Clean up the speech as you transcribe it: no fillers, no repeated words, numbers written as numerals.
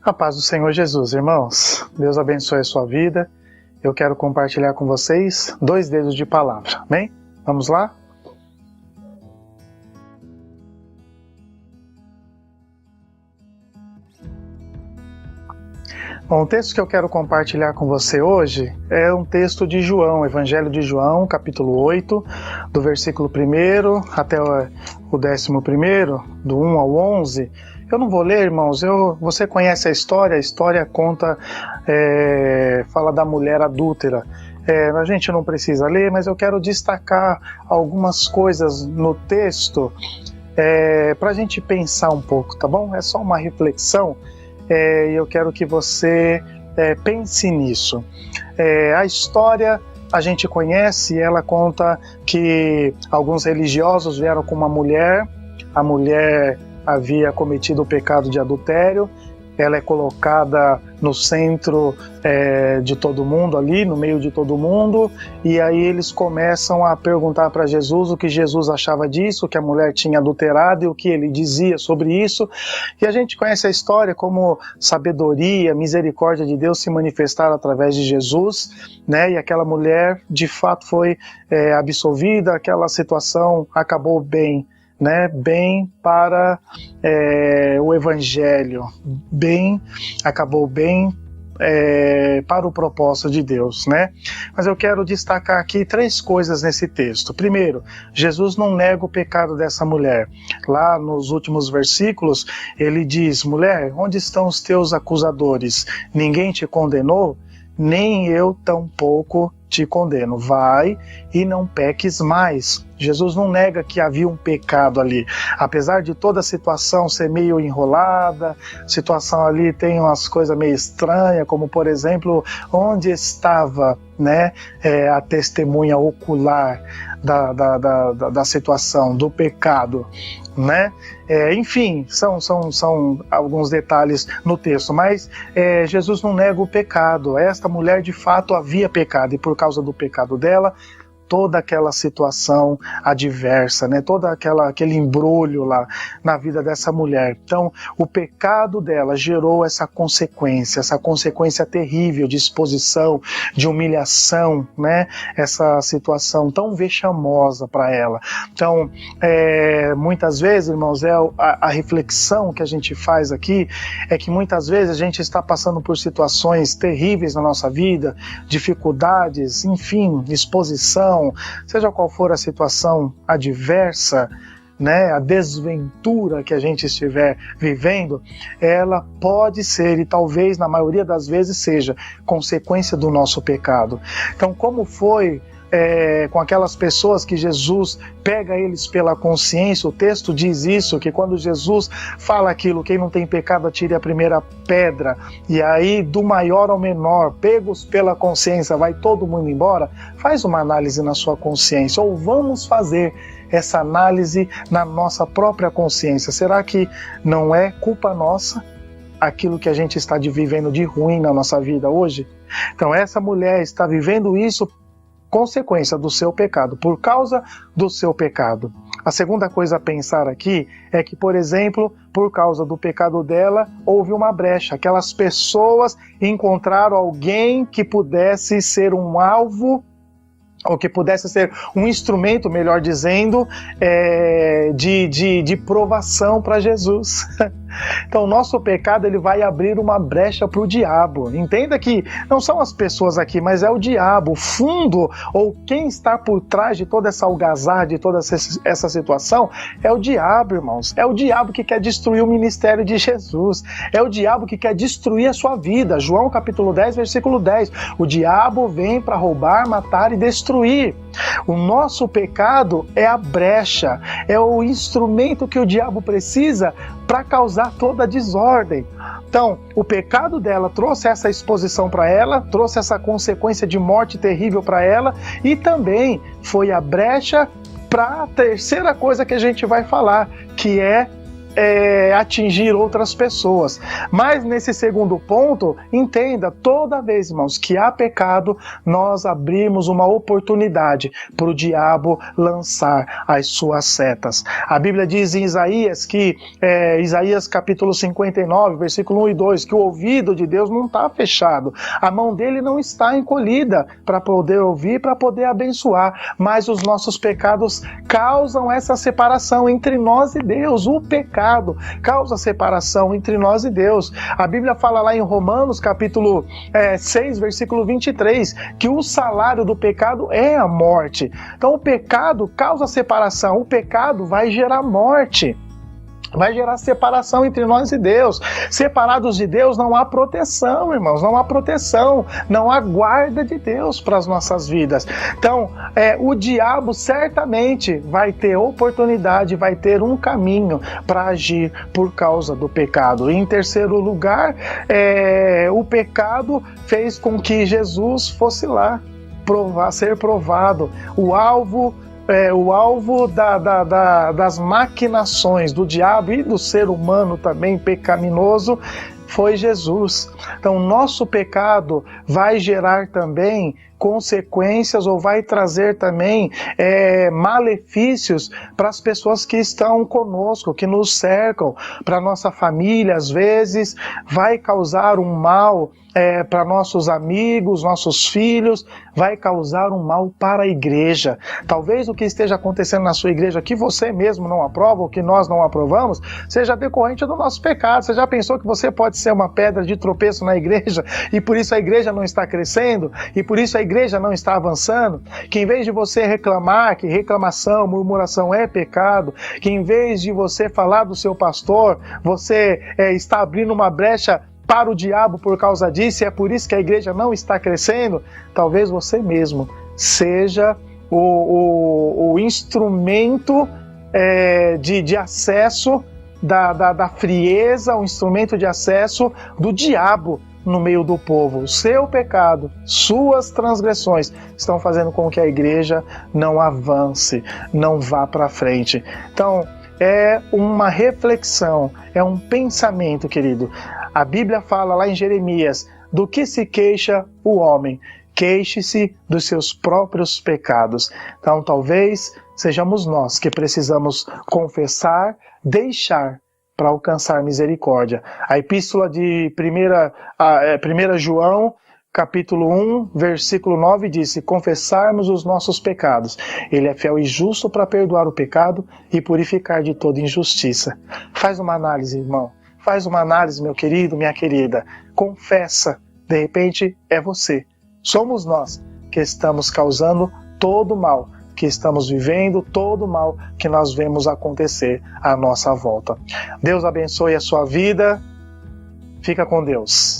A paz do Senhor Jesus, irmãos. Deus abençoe a sua vida. Eu quero compartilhar com vocês 2 dedos de palavra, amém? Vamos lá? Bom, o texto que eu quero compartilhar com você hoje é um texto de João, Evangelho de João, capítulo 8, do versículo 1 até o 11º, do 1 ao 11. Eu não vou ler, irmãos, você conhece a história conta, fala da mulher adúltera. A gente não precisa ler, mas eu quero destacar algumas coisas no texto para a gente pensar um pouco, tá bom? É só uma reflexão e eu quero que você pense nisso. A história a gente conhece, ela conta que alguns religiosos vieram com uma mulher, a mulher havia cometido o pecado de adultério, ela é colocada no centro de todo mundo ali, no meio de todo mundo, e aí eles começam a perguntar para Jesus o que Jesus achava disso, que a mulher tinha adulterado e o que ele dizia sobre isso, e a gente conhece a história como sabedoria, misericórdia de Deus se manifestaram através de Jesus, né? E aquela mulher de fato foi absolvida, aquela situação acabou bem, né, bem para o Evangelho, acabou bem para o propósito de Deus, né? Mas eu quero destacar aqui 3 coisas nesse texto. Primeiro, Jesus não nega o pecado dessa mulher. Lá nos últimos versículos, ele diz: mulher, onde estão os teus acusadores? Ninguém te condenou? Nem eu tampouco te condeno. Vai e não peques mais. Jesus não nega que havia um pecado ali. Apesar de toda a situação ser meio enrolada, a situação ali tem umas coisas meio estranhas, como por exemplo, onde estava, né, a testemunha ocular da situação, do pecado, né? Enfim, são alguns detalhes no texto, mas Jesus não nega o pecado. Esta mulher de fato havia pecado, e por causa do pecado dela, toda aquela situação adversa, né? Todo aquele embrulho lá na vida dessa mulher. Então, o pecado dela gerou essa consequência terrível de exposição, de humilhação, né? Essa situação tão vexamosa para ela. Então, muitas vezes, irmãos, a reflexão que a gente faz aqui é que muitas vezes a gente está passando por situações terríveis na nossa vida, dificuldades, enfim, exposição, seja qual for a situação adversa, né, a desventura que a gente estiver vivendo, ela pode ser, e talvez na maioria das vezes seja, consequência do nosso pecado. Então, como foi com aquelas pessoas que Jesus pega eles pela consciência? O texto diz isso, que quando Jesus fala aquilo, quem não tem pecado atire a primeira pedra, e aí do maior ao menor, pegos pela consciência, vai todo mundo embora. Faz uma análise na sua consciência, ou vamos fazer essa análise na nossa própria consciência. Será que não é culpa nossa aquilo que a gente está vivendo de ruim na nossa vida hoje? Então essa mulher está vivendo isso consequência do seu pecado, por causa do seu pecado. A segunda coisa a pensar aqui é que, por exemplo, por causa do pecado dela, houve uma brecha. Aquelas pessoas encontraram alguém que pudesse ser um alvo, ou que pudesse ser um instrumento, melhor dizendo, de provação para Jesus. Então o nosso pecado, ele vai abrir uma brecha para o diabo. Entenda que não são as pessoas aqui, mas é o diabo. O fundo, ou quem está por trás de toda essa algazarra, de toda essa situação, é o diabo, irmãos. É o diabo que quer destruir o ministério de Jesus. É o diabo que quer destruir a sua vida. João capítulo 10, versículo 10. O diabo vem para roubar, matar e destruir. O nosso pecado é a brecha, é o instrumento que o diabo precisa para causar toda a desordem. Então, o pecado dela trouxe essa exposição para ela, trouxe essa consequência de morte terrível para ela, e também foi a brecha para a terceira coisa que a gente vai falar, que é atingir outras pessoas. Mas nesse segundo ponto, entenda, toda vez, irmãos, que há pecado, nós abrimos uma oportunidade para o diabo lançar as suas setas. A Bíblia diz em Isaías que, Isaías capítulo 59, versículo 1 e 2, que o ouvido de Deus não está fechado, a mão dele não está encolhida para poder ouvir, para poder abençoar, mas os nossos pecados causam essa separação entre nós e Deus. O pecado causa separação entre nós e Deus. A Bíblia fala lá em Romanos capítulo 6, versículo 23, que o salário do pecado é a morte. Então o pecado causa separação, o pecado vai gerar morte. Vai gerar separação entre nós e Deus. Separados de Deus não há proteção, irmãos, não há proteção, não há guarda de Deus para as nossas vidas. Então, o diabo certamente vai ter oportunidade, vai ter um caminho para agir por causa do pecado. E, em terceiro lugar, o pecado fez com que Jesus fosse lá ser provado. O alvo das maquinações do diabo e do ser humano também pecaminoso foi Jesus. Então, nosso pecado vai gerar também consequências ou vai trazer também malefícios para as pessoas que estão conosco, que nos cercam, para nossa família, às vezes, vai causar um mal para nossos amigos, nossos filhos, vai causar um mal para a igreja. Talvez o que esteja acontecendo na sua igreja, que você mesmo não aprova, ou que nós não aprovamos, seja decorrente do nosso pecado. Você já pensou que você pode ser uma pedra de tropeço na igreja, e por isso a igreja não está crescendo, e por isso a igreja não está avançando? Que em vez de você reclamar, que reclamação, murmuração é pecado, que em vez de você falar do seu pastor, você está abrindo uma brecha para o diabo por causa disso, e é por isso que a igreja não está crescendo. Talvez você mesmo seja o instrumento de acesso da frieza, o instrumento de acesso do diabo no meio do povo. O seu pecado, suas transgressões estão fazendo com que a igreja não avance, não vá para frente. Então, é uma reflexão, é um pensamento, querido. A Bíblia fala lá em Jeremias, do que se queixa o homem? Queixe-se dos seus próprios pecados. Então, talvez sejamos nós que precisamos confessar, deixar para alcançar misericórdia. A epístola de 1 João, capítulo 1, versículo 9, diz: se confessarmos os nossos pecados, Ele é fiel e justo para perdoar o pecado e purificar de toda injustiça. Faz uma análise, irmão. Faz uma análise, meu querido, minha querida. Confessa. De repente, é você. Somos nós que estamos causando todo o mal, que estamos vivendo todo o mal que nós vemos acontecer à nossa volta. Deus abençoe a sua vida. Fica com Deus.